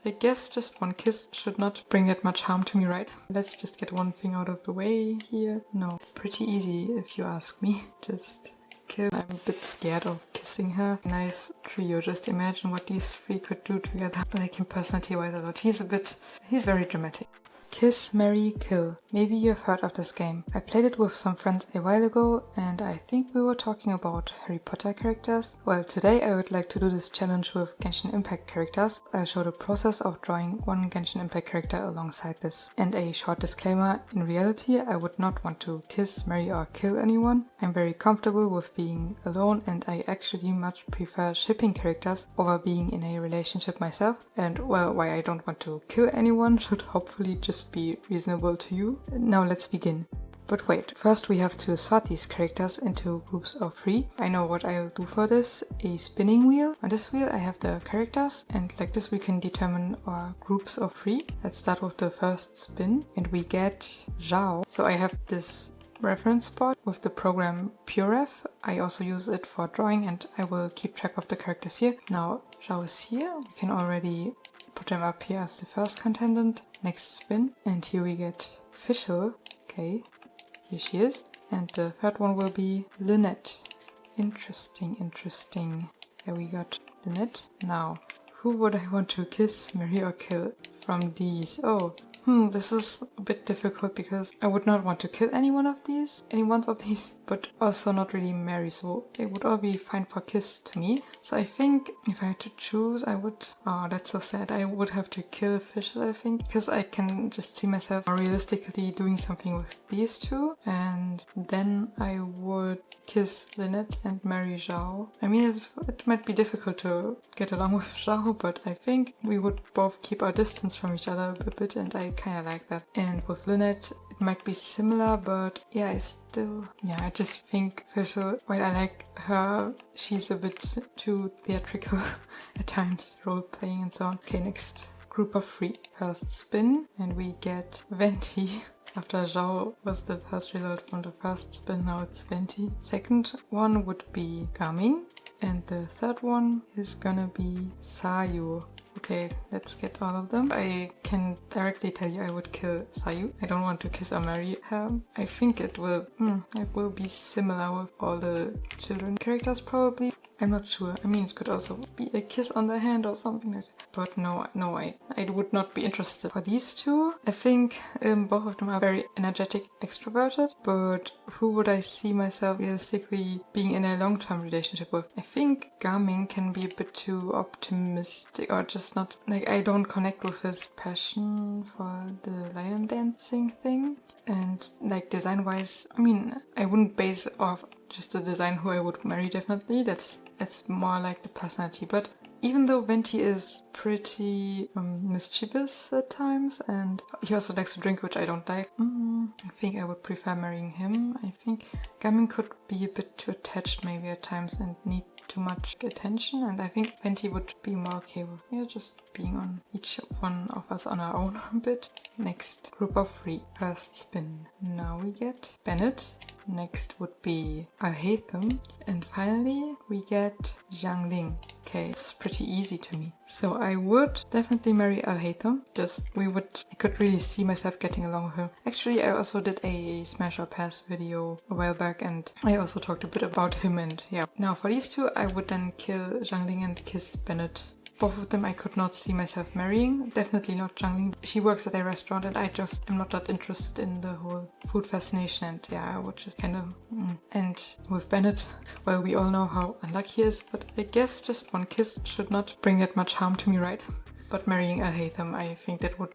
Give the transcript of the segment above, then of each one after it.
I guess just one kiss should not bring that much harm to me, right? Let's just get one thing out of the way here. No, pretty easy if you ask me. Just kill. I'm a bit scared of kissing her. Nice trio. Just imagine what these three could do together. I like him personality-wise a lot. He's very dramatic. Kiss, marry, kill. Maybe you've heard of this game. I played it with some friends a while ago and I think we were talking about Harry Potter characters. Well, today I would like to do this challenge with Genshin Impact characters. I'll show the process of drawing one Genshin Impact character alongside this. And a short disclaimer, in reality I would not want to kiss, marry or kill anyone. I'm very comfortable with being alone and I actually much prefer shipping characters over being in a relationship myself. And well, why I don't want to kill anyone should hopefully just be reasonable to you. Now let's begin. But wait, first we have to sort these characters into groups of 3. I know what I'll do for this. A spinning wheel. On this wheel I have the characters and like this we can determine our groups of 3. Let's start with the first spin and we get Zhao. So I have this reference spot with the program PureRef. I also use it for drawing and I will keep track of the characters here. Now Zhao is here. We can already put them up here as the first contendant. Next spin and here we get Fischl. Okay, here she is. And the third one will be Lynette. Interesting. There we got Lynette. Now, who would I want to kiss, marry or kill from these? Oh, this is a bit difficult because I would not want to kill any one of these, but also not really marry, so it would all be fine for kiss to me. So I think if I had to choose, I would, oh that's so sad, I would have to kill Fischl I think, because I can just see myself realistically doing something with these two, and then I would kiss Lynette and marry Zhao. I mean it might be difficult to get along with Zhao, but I think we would both keep our distance from each other a bit and I kind of like that. And with Lynette it might be similar, but yeah, I just think Fischl, while I like her, she's a bit too theatrical at times, role playing and so on. Okay, next group of 3. First spin and we get Venti. After Zhao was the first result from the first spin, now it's Venti. Second one would be Gaming and the third one is gonna be Sayu. Okay, let's get all of them. I can directly tell you I would kill Sayu. I don't want to kiss or marry her. I think it will be similar with all the children characters probably. I'm not sure. I mean, it could also be a kiss on the hand or something like that. But no, I would not be interested. For these two, I think both of them are very energetic, extroverted, but who would I see myself realistically being in a long-term relationship with? I think Gaming can be a bit too optimistic or just not, like I don't connect with his passion for the lion dancing thing. And like design wise, I mean, I wouldn't base off just the design who I would marry definitely. That's more like the personality. But even though Venti is pretty mischievous at times and he also likes to drink, which I don't like, I think I would prefer marrying him. I think Gamin could be a bit too attached maybe at times and need too much attention, and I think Venti would be more okay with just being on each one of us on our own a bit. Next group of 3. First spin. Now we get Bennett. Next would be Alhaitham. And finally we get Jiangling. Okay, it's pretty easy to me. So I would definitely marry Alhaitham. I could really see myself getting along with him. Actually, I also did a smash or pass video a while back and I also talked a bit about him and yeah. Now for these two, I would then kill Jiangling and kiss Bennett. Both of them I could not see myself marrying. Definitely not Jiangling. She works at a restaurant and I just am not that interested in the whole food fascination, and yeah, I would just kind of... And with Bennett, well, we all know how unlucky he is, but I guess just one kiss should not bring that much harm to me, right? But marrying Alhaitham, I think that would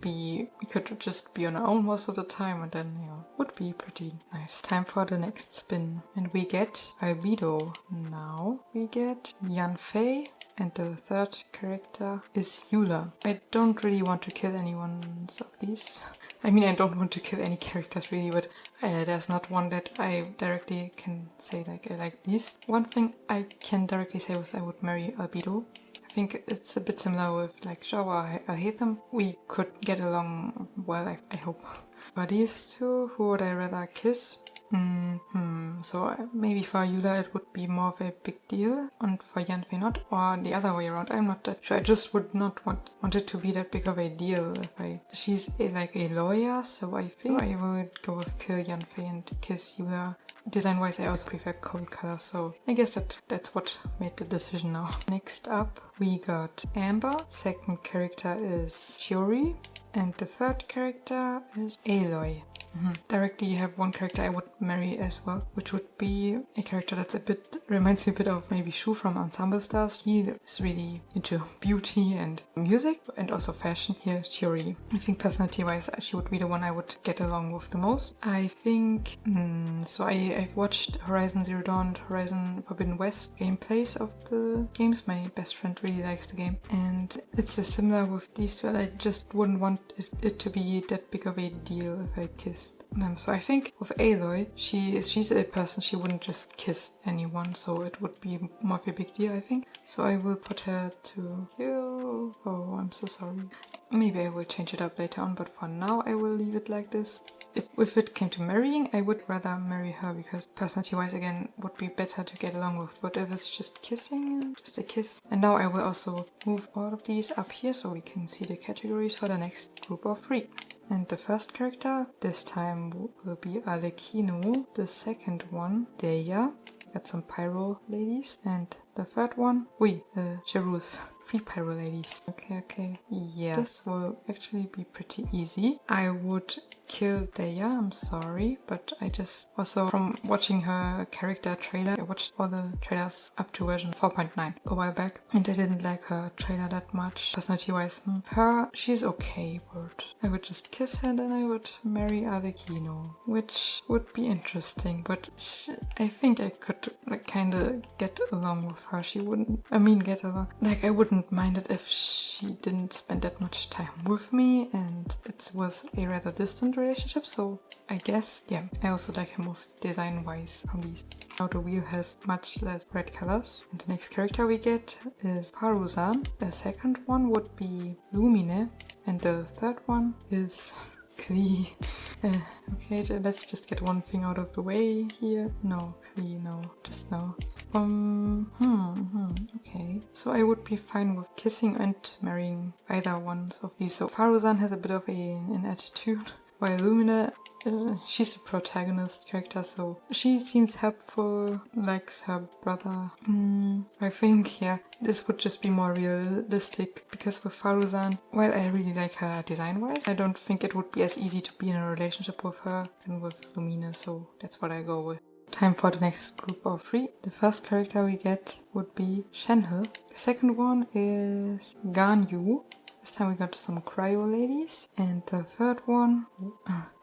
be... We could just be on our own most of the time and then, would be pretty nice. Time for the next spin. And we get Albedo. Now we get Yanfei. And the third character is Eula. I don't really want to kill anyone of these. I mean, I don't want to kill any characters really, but there's not one that I directly can say like I like these. One thing I can directly say was I would marry Albedo. I think it's a bit similar with like Zhao or Alhaitham. We could get along well, I hope. For these two, who would I rather kiss? So maybe for Eula it would be more of a big deal, and for Yanfei not, or the other way around. I'm not that sure. I just would not want it to be that big of a deal. She's like a lawyer, so I think I will go with kill Yanfei and kiss Eula. Design wise, I also prefer cold colors, so I guess that's what made the decision now. Next up, we got Amber. Second character is Shiori, and the third character is Aloy. Directly, you have one character I would marry as well, which would be a character that's reminds me a bit of maybe Shu from Ensemble Stars. He is really into beauty and music and also fashion. Here, Shiori. I think personality-wise, she would be the one I would get along with the most. I think, so I've watched Horizon Zero Dawn and Horizon Forbidden West gameplays of the games. My best friend really likes the game, and it's similar with these two. I just wouldn't want it to be that big of a deal if I kissed them. So I think with Aloy, she's a person, she wouldn't just kiss anyone, so it would be more of a big deal, I think. So I will put her to you. Oh, I'm so sorry. Maybe I will change it up later on, but for now I will leave it like this. If it came to marrying, I would rather marry her because personality-wise, again, would be better to get along with. But if it's just kissing, just a kiss. And now I will also move all of these up here so we can see the categories for the next group of 3. And the first character this time will be Alekino. The second one, Deya. Got some pyro ladies. And the third one, Jeruz. 3 pyro ladies. Okay. Yeah, this will actually be pretty easy. I would kill Deya, I'm sorry, but I just also from watching her character trailer, I watched all the trailers up to version 4.9 a while back, and I didn't like her trailer that much. Personality wise, she's okay, but I would just kiss her and then I would marry Alekino, which would be interesting, but I think I could kind of get along with her. She wouldn't, get along. I wouldn't mind it if she didn't spend that much time with me and it was a rather distant relationship, so I guess, yeah, I also like her most design-wise from these. Now the wheel has much less red colors. And the next character we get is Faruzan. The second one would be Lumine. And the third one is Klee. Okay, let's just get one thing out of the way here. No, Klee, no, just no. Okay. So I would be fine with kissing and marrying either ones of these. So Faruzan has a bit of an attitude, while Lumina, she's the protagonist character, so she seems helpful, likes her brother. I think, yeah, this would just be more realistic, because with Faruzan, while I really like her design-wise, I don't think it would be as easy to be in a relationship with her than with Lumina, so that's what I go with. Time for the next group of 3. The first character we get would be Shenhe. The second one is Ganyu. This time we got some cryo ladies. And the third one,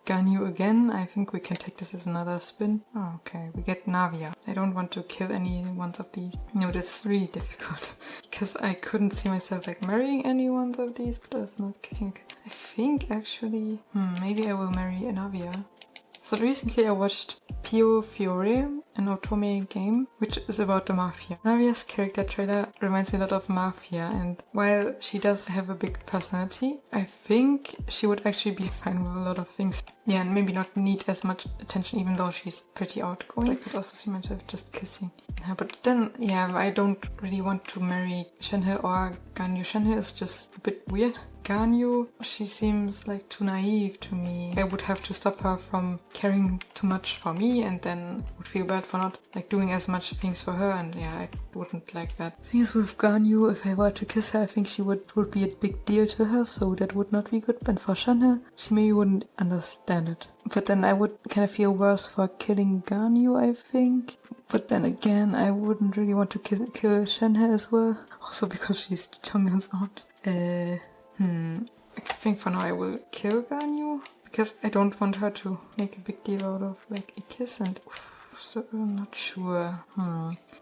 Ganyu again. I think we can take this as another spin. Oh, okay, we get Navia. I don't want to kill any ones of these. No, that's really difficult. Because I couldn't see myself marrying any ones of these, but that's not kissing. I think actually, maybe I will marry Navia. So recently I watched Pio Fiore, an otome game, which is about the mafia. Navia's character trailer reminds me a lot of Mafia, and while she does have a big personality, I think she would actually be fine with a lot of things. Yeah, and maybe not need as much attention, even though she's pretty outgoing. I could also see myself just kissing her. But then, yeah, I don't really want to marry Shenhe or Ganyu. Shenhe is just a bit weird. Ganyu, she seems too naive to me. I would have to stop her from caring too much for me and then would feel bad for not doing as much things for her, and yeah, I wouldn't like that. Thing is with Ganyu, if I were to kiss her, I think she would be a big deal to her, so that would not be good. But for Shenhe, she maybe wouldn't understand it. But then I would kind of feel worse for killing Ganyu, I think. But then again, I wouldn't really want to kill Shenhe as well. Also because she's Chonghyun's aunt. I think for now I will kill Ganyu, because I don't want her to make a big deal out of a kiss, and so I'm not sure.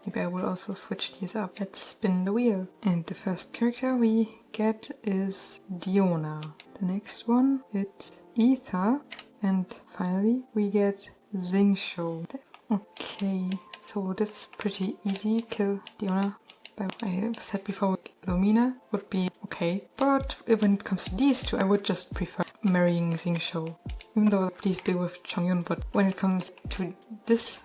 Maybe I will also switch these up. Let's spin the wheel. And the first character we get is Diona. The next one, it's Ether. And finally we get Xingqiu. Okay, so that's pretty easy. Kill Diona. I said before, Lumina would be okay, but when it comes to these two, I would just prefer marrying Xingqiu. Even though please be with Chongyun, but when it comes to this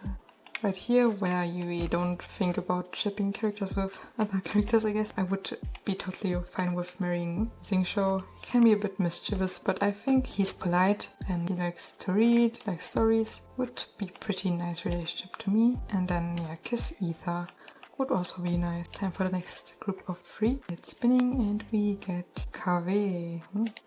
right here, where you don't think about shipping characters with other characters, I guess, I would be totally fine with marrying Xingqiu. He can be a bit mischievous, but I think he's polite and he likes to read, likes stories. Would be pretty nice relationship to me. And then, yeah, kiss Ether would also be nice. Time for the next group of 3. It's spinning and we get KW.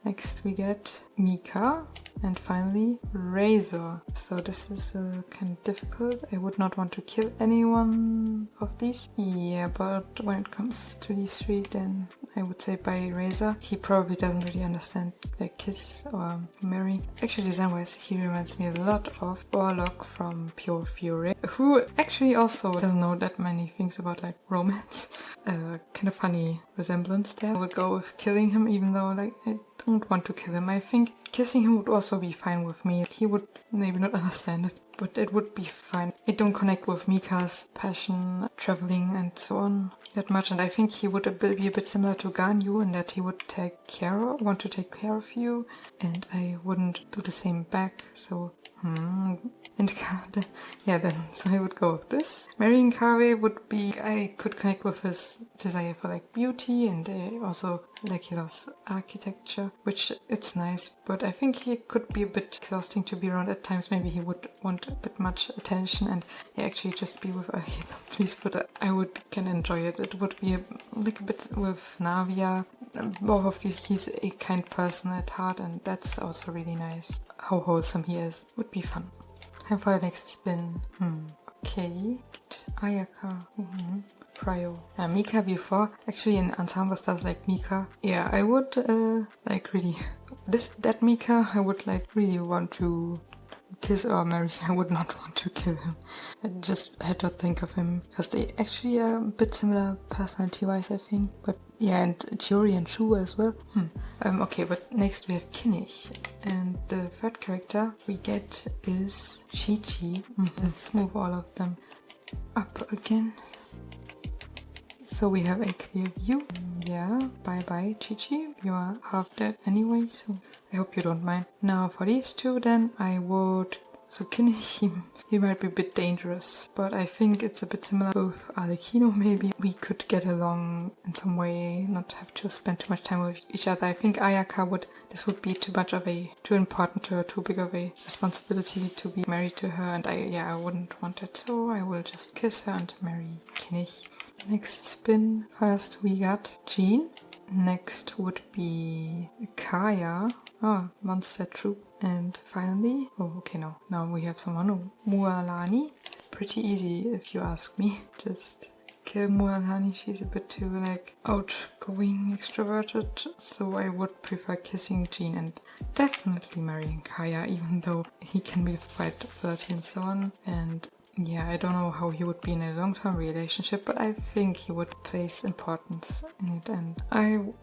Next we get Mika. And finally, Razor. So this is kind of difficult. I would not want to kill anyone of these. Yeah, but when it comes to these 3, then I would say by Razor. He probably doesn't really understand like kiss or marry. Actually, design-wise, he reminds me a lot of Orlok from Pure Fury, who actually also doesn't know that many things about like romance. Kind of funny resemblance there. I would go with killing him, even though like I don't want to kill him. I think kissing him would also be fine with me. He would maybe not understand it, but it would be fine. I don't connect with Mika's passion, traveling and so on that much, and I think he would be a bit similar to Ganyu in that he would want to take care of you, and I wouldn't do the same back, so and yeah, then so I would go with this. Marrying Kave would be, I could connect with his desire for like beauty, and also like he loves architecture, which it's nice, but I think he could be a bit exhausting to be around at times. Maybe he would want a bit much attention, and actually just be with Aether, please, but I can enjoy it. It would be like a bit with Navia. Both of these, he's a kind person at heart, and that's also really nice. How wholesome he is. Would be fun. Time for the next spin. Okay. Ayaka. Cryo. Mika before. Actually, in ensemble stars like Mika. Yeah, I would like really... That Mika, I would like really want to kiss or marry. I would not want to kill him. I just had to think of him because they actually are a bit similar personality-wise, I think. But yeah, and Chiori and Shu as well. Okay, but next we have Kinnich. And the third character we get is Chi-Chi. Let's move all of them up again. So we have a clear view. Yeah, bye-bye Chi-Chi. You are half dead anyway, so I hope you don't mind. Now for these 2 then, I would... So Kinnich, he might be a bit dangerous, but I think it's a bit similar with Alekino maybe. We could get along in some way, not have to spend too much time with each other. I think Ayaka this would be too important to her, too big of a responsibility to be married to her, and I wouldn't want it, so I will just kiss her and marry Kinnich. Next spin, first we got Jean. Next would be Kaya. Oh, Monster Troop. And finally, now we have someone, Mualani. Pretty easy if you ask me. Just kill Mualani, she's a bit too like outgoing, extroverted. So I would prefer kissing Jean and definitely marrying Kaya, even though he can be quite flirty and so on. And yeah, I don't know how he would be in a long-term relationship, but I think he would place importance in it, and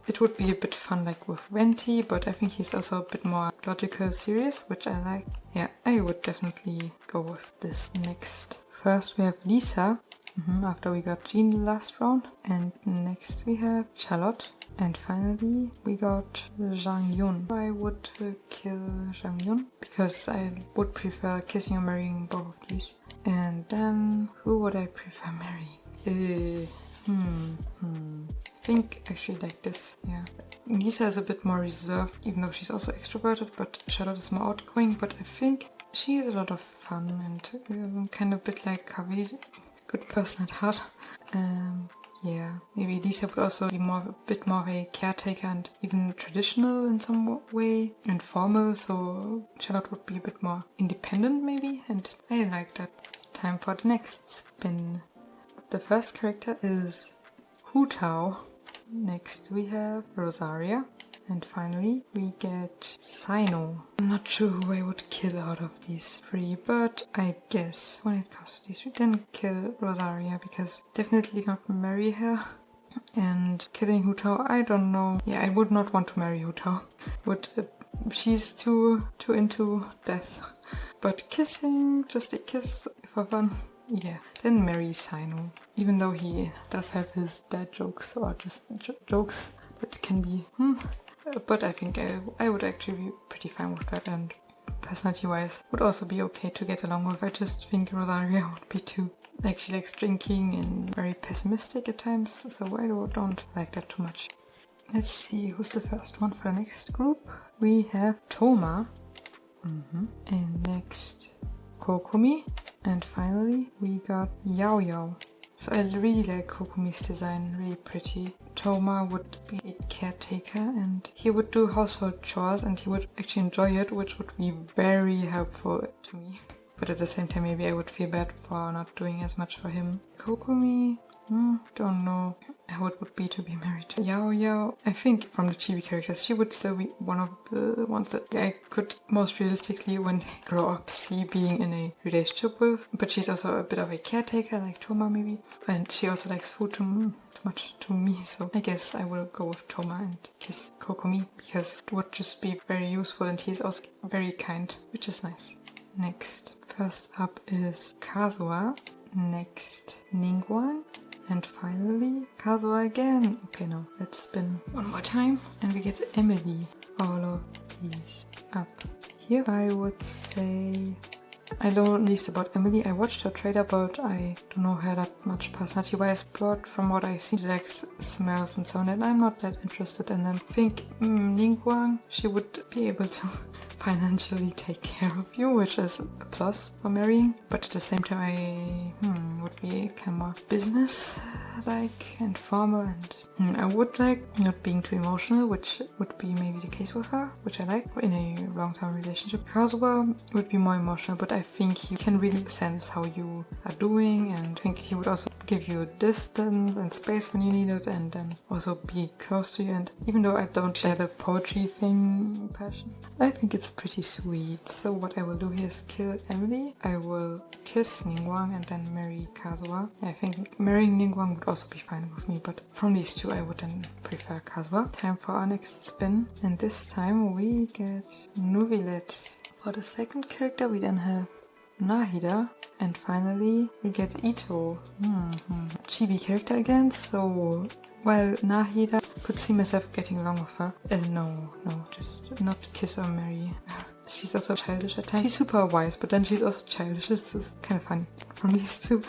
it would be a bit fun like with Venti, but I think he's also a bit more logical, serious, which I like. Yeah, I would definitely go with this. Next. First we have Lisa, after we got Jean the last round, and next we have Charlotte. And finally, we got Zhang Yun. I would kill Zhang Yun because I would prefer kissing or marrying both of these. And then, who would I prefer marrying? I think actually like this, yeah. Lisa is a bit more reserved, even though she's also extroverted, but Charlotte is more outgoing. But I think she's a lot of fun and kind of a bit like Kavi, good person at heart. Yeah, maybe Lisa would also be a bit more of a caretaker and even traditional in some way and formal, so Charlotte would be a bit more independent maybe, and I like that. Time for the next spin. The first character is Hu Tao. Next we have Rosaria. And finally we get Sino. I'm not sure who I would kill out of these 3, but I guess when it comes to these 3, then kill Rosaria, because definitely not marry her. And killing Hu Tao, I don't know. Yeah, I would not want to marry Hu Tao. She's too into death. But kissing, just a kiss for fun. Yeah, then marry Sino. Even though he does have his dad jokes, or just jokes that can be... But I think I would actually be pretty fine with that, and personality-wise would also be okay to get along with. I just think Rosaria would be too, like, she likes drinking and very pessimistic at times, so I don't like that too much. Let's see who's the first one for the next group. We have Toma, and next Kokumi, and finally we got Yao Yao. So I really like Kokumi's design, really pretty. Toma would be a caretaker and he would do household chores and he would actually enjoy it, which would be very helpful to me. But at the same time, maybe I would feel bad for not doing as much for him. Kokumi, don't know how it would be to be married to Yao Yao. I think from the chibi characters, she would still be one of the ones that I could most realistically, when they grow up, see being in a relationship with. But she's also a bit of a caretaker, like Toma maybe. And she also likes food too much to me, so I guess I will go with Toma and kiss Kokumi, because it would just be very useful and he's also very kind, which is nice. Next, first up is Kazuha, next Ningguang, and finally Kazuha again. Okay, now let's spin one more time and we get Emily. All of these up here. I would say I learned least about Emily. I watched her trailer, but I don't know her that much personality-wise. But from what I've seen, she likes smells and so on, and I'm not that interested in them. I think Ningguang, she would be able to financially take care of you, which is a plus for marrying. But at the same time, I would be kind of more business-like and formal, and I would like not being too emotional, which would be maybe the case with her, which I like in a long-term relationship. Kazuha would be more emotional, but I think he can really sense how you are doing, and I think he would also give you distance and space when you need it, and then also be close to you. And even though I don't share the poetry thing passion, I think it's pretty sweet. So what I will do here is kill Emily. I will kiss Ningguang and then marry Kazuha. I think marrying Ningguang would also be fine with me, but from these two I would then prefer Kazuha. Time for our next spin, and this time we get Nuvilet. For the second character we then have Nahida, and finally we get Ito. Chibi character again, so while Nahida could see myself getting along with her, no, just not kiss or marry. She's also childish at times. She's super wise, but then she's also childish. This is kind of funny. From these two,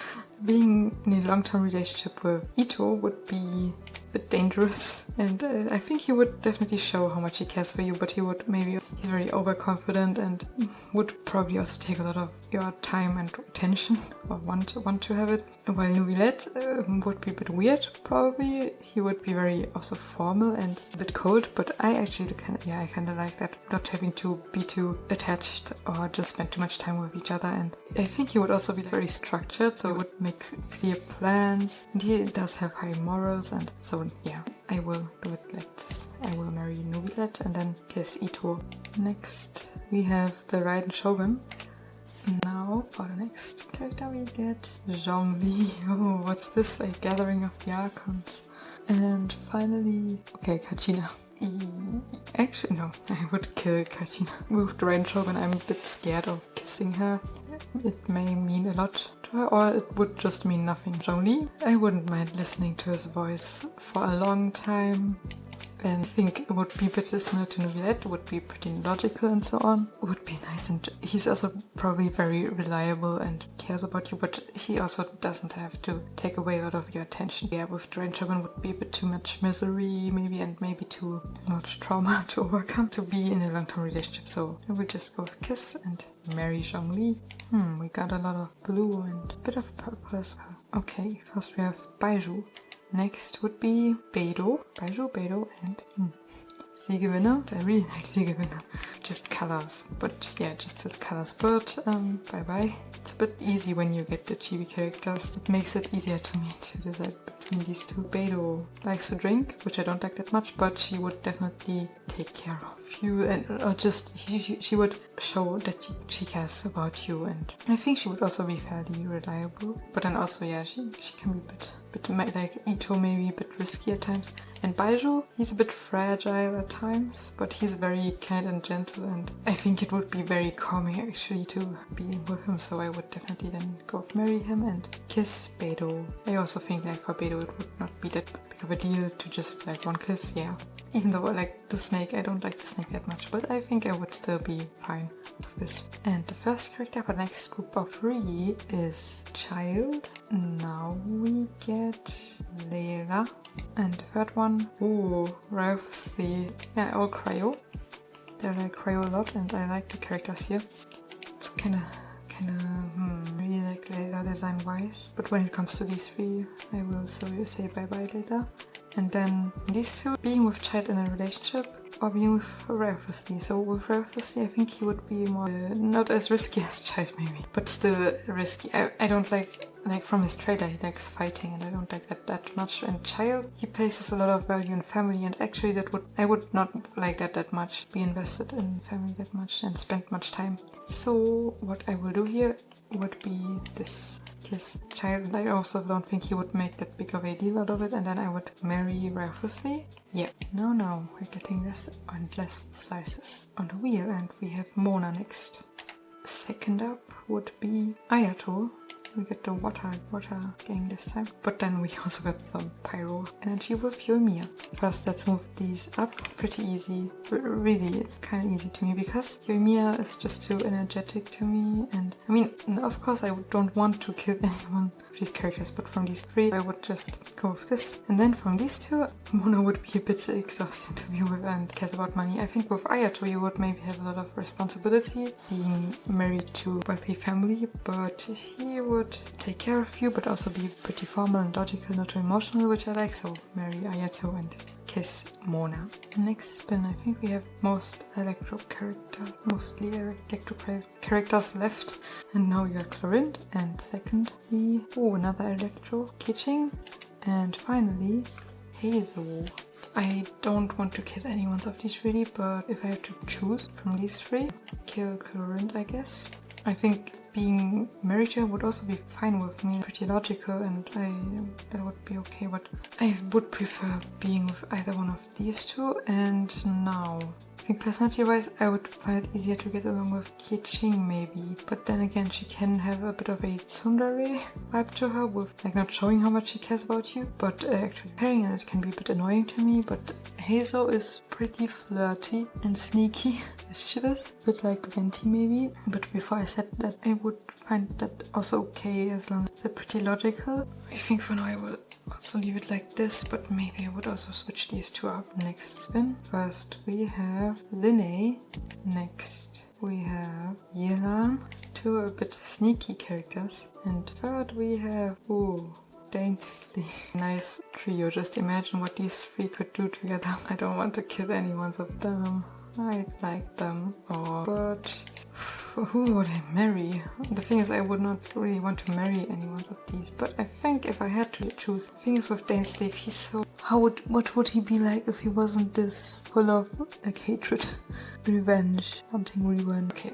being in a long-term relationship with Ito would be a bit dangerous, and I think he would definitely show how much he cares for you, but he's very overconfident and would probably also take a lot of your time and attention, or want to have it. While Nuvilet would be a bit weird, probably. He would be very also formal and a bit cold, but I actually I kind of like that, not having to be too attached or just spend too much time with each other. And I think he would also be very structured, so he would make clear plans, and he does have high morals, and so yeah, I will do it like this. I will marry Nuvilet and then kiss Ito. Next we have the Raiden Shogun. Now for the next character we get Zhongli. Oh, what's this? A gathering of the Archons. And finally, okay, Kachina. Actually, no, I would kill Kachina. With the Raiden Shogun, I'm a bit scared of kissing her. It may mean a lot to her, or it would just mean nothing. Zhongli, I wouldn't mind listening to his voice for a long time. And I think it would be a bit similar to Nuvilet, would be pretty logical and so on. It would be nice, and he's also probably very reliable and cares about you, but he also doesn't have to take away a lot of your attention. Yeah, with the Raiden Shogun would be a bit too much misery maybe, and maybe too much trauma to overcome to be in a long-term relationship. So I would just go with kiss and marry Zhongli. We got a lot of blue and a bit of purple as well. Okay, first we have Baiju. Next would be Beidou, and Siegewinner. I really like Siegewinner. Just colors, but just the colors. But bye. It's a bit easy when you get the chibi characters. It makes it easier to me to decide between these two. Beidou likes to drink, which I don't like that much, but she would definitely take care of you, and she would show that she cares about you, and I think she would also be fairly reliable. But then also, yeah, she can be a bit like Ito, maybe a bit risky at times. And Baiju, he's a bit fragile at times, but he's very kind and gentle, and I think it would be very calming actually to be with him, so I would definitely then go marry him and kiss Beidou. I also think like for Beidou it would not be that big of a deal to just like one kiss, yeah. Even though I like the snake, I don't like the snake that much, but I think I would still be fine with this. And the first character for the next group of 3 is Child. Now we get Layla. And the third one, ooh, Ralph's the, yeah, all Cryo. I like Cryo a lot and I like the characters here. It's really like Layla design wise. But when it comes to these 3, I will say bye bye later. And then these 2, being with Child in a relationship or being with Ralphus. So with Ralphus, I think he would be more, not as risky as Child maybe, but still risky. I don't like from his trailer, he likes fighting and I don't like that much. And Child, he places a lot of value in family and actually I would not like that much, be invested in family that much and spend much time. So what I will do here would be this. Kiss Child, and I also don't think he would make that big of a deal out of it, and then I would marry Ralphus. Yeah, now we're getting less and less slices on the wheel, and we have Mona next. Second up would be Ayato. We get the water gang this time, but then we also got some pyro energy with Yoimiya. First, let's move these up. Pretty easy. Really, it's kind of easy to me because Yoimiya is just too energetic to me. And I mean, of course, I don't want to kill anyone of these characters, but from these 3, I would just go with this. And then from these 2, Mona would be a bit exhausting to be with and cares about money. I think with Ayato, you would maybe have a lot of responsibility, being married to a wealthy family, but he would take care of you, but also be pretty formal and logical, not too emotional, which I like, so marry Ayato and kiss Mona. Next spin, I think we have most electro characters, mostly electro characters left, and now you got Clorinde, and secondly, another electro, Kiching, and finally, Hazel. I don't want to kill any one of these really, but if I have to choose from these 3, kill Clorinde, I guess. I think being married to her would also be fine with me, pretty logical, and that would be okay, but I would prefer being with either one of these 2. And now, I think personality-wise, I would find it easier to get along with Kiching maybe, but then again, she can have a bit of a tsundere vibe to her, with like not showing how much she cares about you, but actually caring, and it can be a bit annoying to me. But Hazel is pretty flirty and sneaky, mischievous, a bit like Venti maybe. But before I said that, I would find that also okay as long as they're pretty logical. I think for now I will also leave it like this, but maybe I would also switch these 2 up. Next spin. First we have Linne. Next we have Yelan. 2 a bit sneaky characters. And third we have, Dainsley. Nice trio. Just imagine what these 3 could do together. I don't want to kill any one of them. I like them all, but who would I marry? The thing is, I would not really want to marry any one of these, but I think if I had to choose, the thing is with Dainsley, he's so... what would he be like if he wasn't this full of like hatred, revenge, wanting revenge? Okay,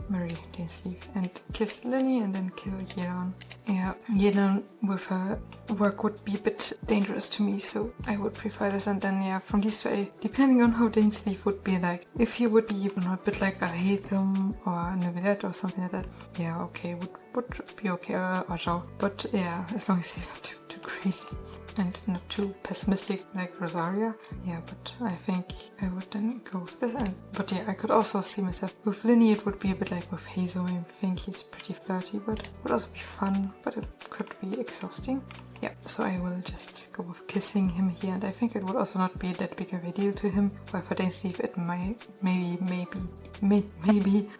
marry Dainsley and kiss Linne and then kill Yelan. Yeah, Yelan with her work would be a bit dangerous to me, so I would prefer this. And then yeah, from these 2, depending on how Dainsley would be like, if he would be a bit like a Hatham or a Neuvillette or something like that, yeah, okay, would be okay, or Zhao. But yeah, as long as he's not too crazy and not too pessimistic like Rosaria. Yeah, but I think I would then go with this. But yeah, I could also see myself with Linne. It would be a bit like with Hazel. I think he's pretty flirty, but it would also be fun, but it could be exhausting. Yeah, so I will just go with kissing him here, and I think it would also not be that big of a deal to him. But for Dainsley, it maybe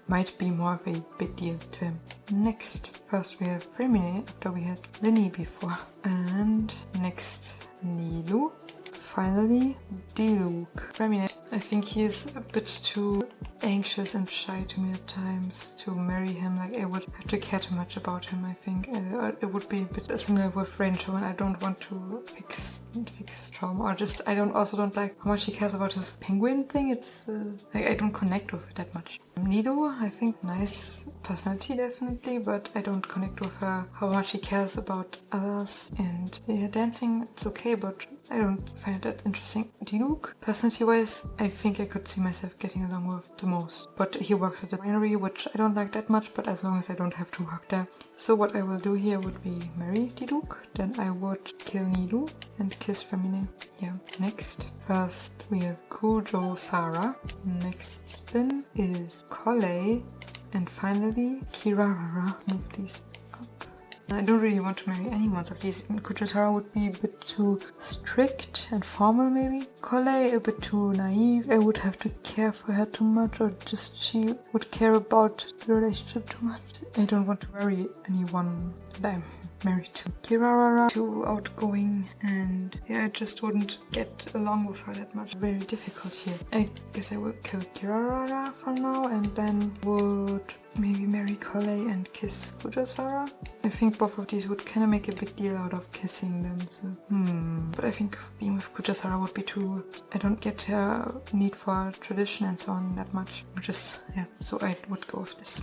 might be more of a big deal to him. Next, first we have Fremine after we had Linne before, and next Nilou. Finally, Diluc. Fremine, I think he's a bit too anxious and shy to me at times to marry him. Like, I would have to care too much about him, I think. It would be a bit similar with Rencho, and I don't want to fix trauma, or just, I also don't like how much he cares about his penguin thing. It's, like, I don't connect with it that much. Nilou, I think, nice personality definitely, but I don't connect with her, how much she cares about others. And yeah, dancing, it's okay, but I don't find it that interesting. Diluc, personality-wise, I think I could see myself getting along with the most. But he works at the winery, which I don't like that much, but as long as I don't have to work there. So what I will do here would be marry Diluc, then I would kill Nidou and kiss Femine. Yeah. Next, first we have Kujo Sara. Next spin is Collei. And finally, Kirara. Move these up. I don't really want to marry any one of these. Kujo would be a bit too strict and formal maybe. Collei a bit too naive. I would have to care for her too much, or just she would care about the relationship too much. I don't want to marry anyone that I'm married to. Kirara, too outgoing, and yeah, I just wouldn't get along with her that much. Very difficult here. I guess I will kill Kirara for now, and then would maybe marry Collei and kiss Kujasara. I think both of these would kind of make a big deal out of kissing them, so but I think being with Kujasara would be too... I don't get her need for tradition and so on that much, which is, yeah, so I would go with this.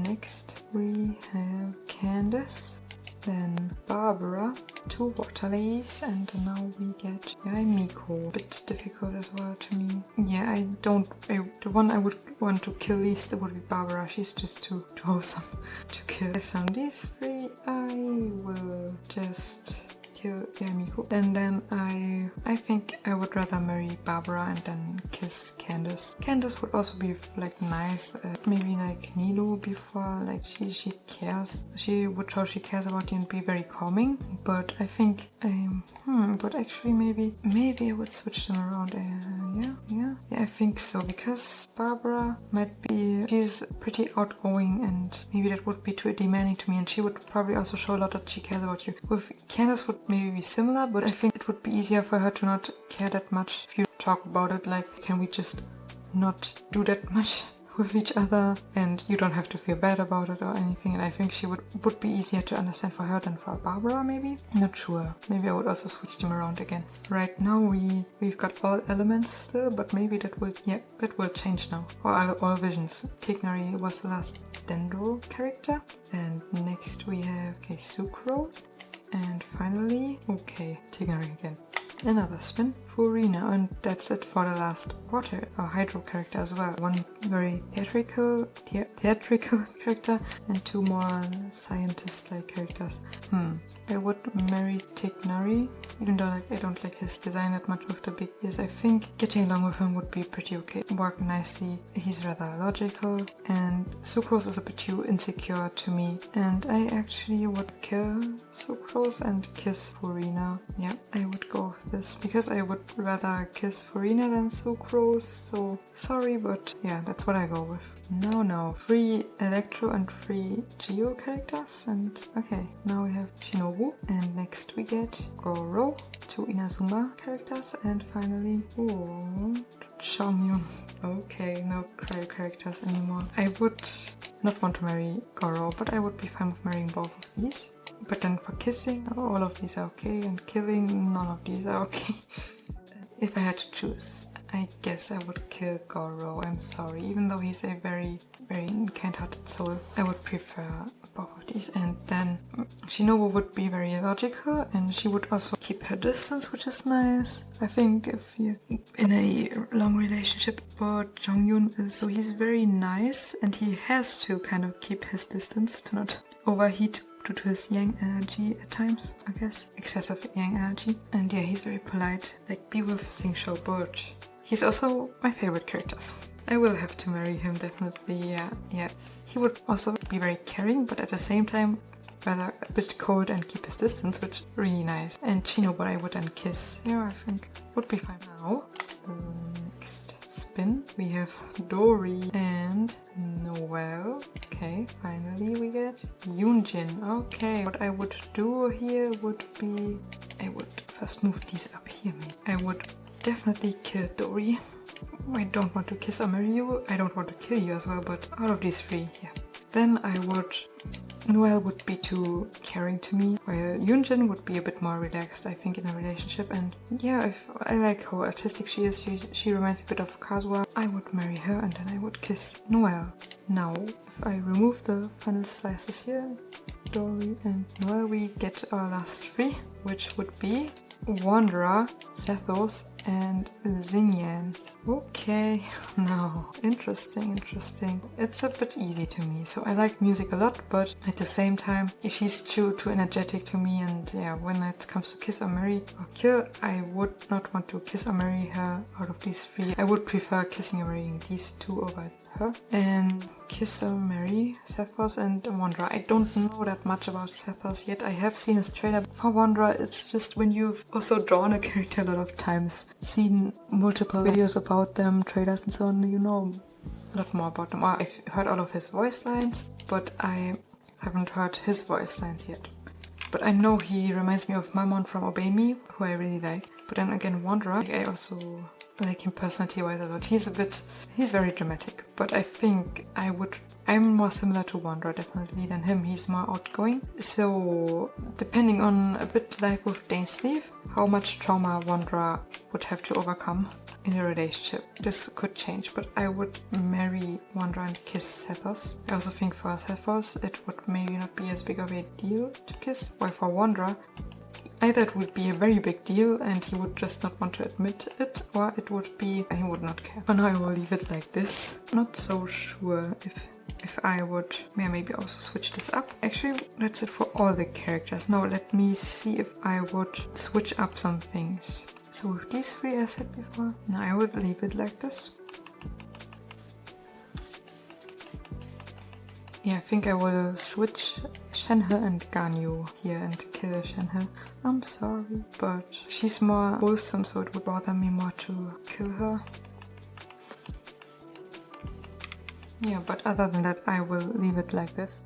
Next we have Candace, then Barbara, 2 water lilies, and now we get Miko. A bit difficult as well to me. Yeah, the one I would want to kill least would be Barbara. She's just too awesome to kill. So on these 3, I will just kill Miko. And then I think I would rather marry Barbara and then kiss Candace. Candace would also be like nice, maybe like Nidou before, like she cares. She would show she cares about you and be very calming. But I think but actually maybe I would switch them around. Yeah, I think so, because Barbara might be, she's pretty outgoing and maybe that would be too demanding to me, and she would probably also show a lot that she cares about you. With Candace would maybe be similar, but I think it would be easier for her to not care that much if you talk about it, like, can we just not do that much with each other and you don't have to feel bad about it or anything. And I think she would be easier to understand for her than for Barbara, maybe. Not sure. Maybe I would also switch them around again. Right now we've got all elements still, but maybe that will change now. Or all visions. Tignari was the last Dendro character. And next we have Sucrose. And finally, Tignari again. Another spin, Furina, and that's it for the last water or hydro character as well. One very theatrical character and 2 more scientist-like characters. I would marry Tignari, even though I don't like his design that much with the big ears. I think getting along with him would be pretty okay. Work nicely. He's rather logical, and Sucrose is a bit too insecure to me. And I actually would kill Sucrose and kiss Furina. Yeah, I would go with this because I would rather kiss Furina than Sucrose. So sorry, but yeah, that's what I go with. Now 3 Electro and 3 Geo characters, and okay, now we have Shinobu, and next we get Goro, 2 Inazuma characters, and finally Chongyun. Okay, no cryo characters anymore. I would not want to marry Goro, but I would be fine with marrying both of these. But then for kissing, all of these are okay, and killing, none of these are okay. If I had to choose, I guess I would kill Goro. I'm sorry, even though he's a very, very kind-hearted soul, I would prefer both of these. And then Shinobu would be very logical, and she would also keep her distance, which is nice. I think if you're in a long relationship, but Chongyun is, so he's very nice, and he has to kind of keep his distance to not overheat due to his yang energy at times, I guess. Excessive yang energy. And yeah, he's very polite, like be with Xingqiu, but he's also my favorite characters. I will have to marry him, definitely, yeah. He would also be very caring, but at the same time, rather a bit cold and keep his distance, which is really nice. And Shinobu I would then kiss. Yeah, I think would be fine. Now, next spin, we have Dori and Noelle. Okay, finally we get Yunjin. Okay, what I would do here would be, I would first move these up here, maybe. I would definitely kill Dori. I don't want to kiss or marry you. I don't want to kill you as well, but out of these 3, yeah. Then Noelle would be too caring to me, while Yunjin would be a bit more relaxed, I think, in a relationship. And yeah, if I like how artistic she is, she reminds me a bit of Kazuha. I would marry her and then I would kiss Noelle. Now, if I remove the final slices here, Dori and Noelle, we get our last 3, which would be Wanderer, Zethos, and Zinyan. Okay, now interesting. It's a bit easy to me. So I like music a lot, but at the same time, she's too energetic to me. And yeah, when it comes to kiss or marry or kill, I would not want to kiss or marry her out of these three. I would prefer kissing or marrying these two over her. And kiss or marry Zethos and Wanderer. I don't know that much about Zethos yet. I have seen his trailer. For Wanderer, it's just when you've also drawn a character a lot of times, seen multiple videos about them, trailers and so on, you know a lot more about them. I've heard all of his voice lines, but I haven't heard his voice lines yet. But I know he reminds me of Mammon from Obey Me, who I really like. But then again, Wanderer, I also like him personality-wise a lot. He's very dramatic, but I think I'm more similar to Wanderer definitely than him. He's more outgoing. So depending on, a bit like with Dane's Sleeve, how much trauma Wanderer would have to overcome in a relationship. This could change, but I would marry Wanderer and kiss Zethos. I also think for Zethos it would maybe not be as big of a deal to kiss, while for Wanderer either it would be a very big deal and he would just not want to admit it, or it would be he would not care. For now I will leave it like this. Not so sure if I would maybe also switch this up. Actually, that's it for all the characters. Now let me see if I would switch up some things. So with these three I said before, now I would leave it like this. Yeah, I think I will switch Shenhe and Ganyu here and kill Shenhe. I'm sorry, but she's more wholesome, so it would bother me more to kill her. Yeah, but other than that, I will leave it like this.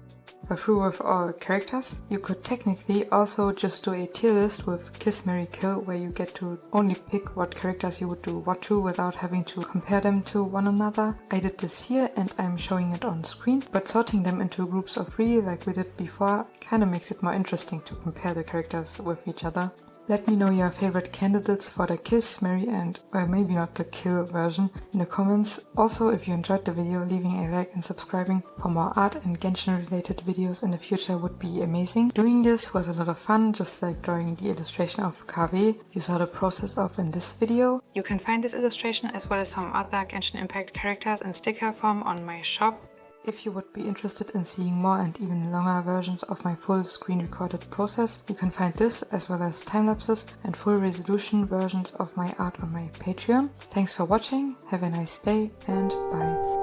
But through with all characters, you could technically also just do a tier list with Kiss, Marry, Kill, where you get to only pick what characters you would do what to without having to compare them to one another. I did this here and I'm showing it on screen, but sorting them into groups of 3 like we did before kinda makes it more interesting to compare the characters with each other. Let me know your favorite candidates for the Kiss, Marry and, well, maybe not the Kill version in the comments. Also, if you enjoyed the video, leaving a like and subscribing for more art and Genshin related videos in the future would be amazing. Doing this was a lot of fun, just like drawing the illustration of KW you saw the process of in this video. You can find this illustration as well as some other Genshin Impact characters in sticker form on my shop. If you would be interested in seeing more and even longer versions of my full screen recorded process, you can find this as well as time-lapses and full resolution versions of my art on my Patreon. Thanks for watching, have a nice day and bye.